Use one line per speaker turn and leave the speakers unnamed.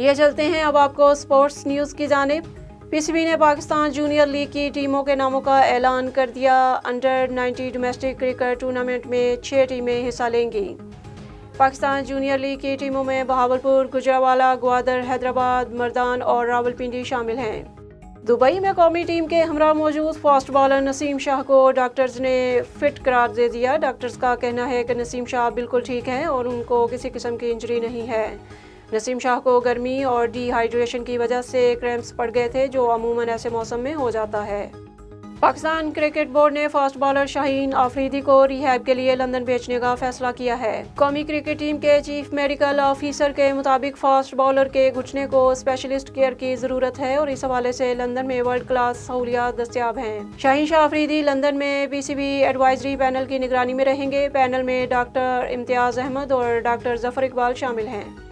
आइए चलते हैं अब आपको स्पोर्ट्स न्यूज़ की जानिब। पीसीबी ने पाकिस्तान जूनियर लीग की टीमों के नामों का ऐलान कर दिया। अंडर 90 डोमेस्टिक क्रिकेट टूर्नामेंट में 6 टीमें हिस्सा लेंगी। पाकिस्तान जूनियर लीग की टीमों में बहावलपुर, गुजरांवाला, ग्वादर, हैदराबाद, मर्दान और रावलपिंडी शामिल हैं। दुबई में कौमी टीम के हमरा मौजूद फास्ट बॉलर नसीम शाह को डॉक्टर्स ने फिट करार दे दिया। डॉक्टर्स का कहना है कि नसीम शाह बिल्कुल ठीक हैं और उनको किसी किस्म की इंजरी नहीं है। नसीम शाह को गर्मी और डिहाइड्रेशन की वजह से क्रैम्प्स पड़ गए थे, जो अमूमन ऐसे मौसम में हो जाता है। पाकिस्तान क्रिकेट बोर्ड ने फास्ट बॉलर शाहीन आफरीदी को रिहैब के लिए लंदन भेजने का फैसला किया है। कौमी क्रिकेट टीम के चीफ मेडिकल ऑफिसर के मुताबिक फास्ट बॉलर के घुटने को स्पेशलिस्ट केयर की जरूरत है और इस हवाले से लंदन में वर्ल्ड क्लास सहूलियात दस्तयाब हैं। शाहीन शाह आफरीदी लंदन में पीसीबी एडवाइजरी पैनल की निगरानी में रहेंगे। पैनल में डॉक्टर इम्तियाज अहमद और डॉक्टर जफर इकबाल शामिल हैं।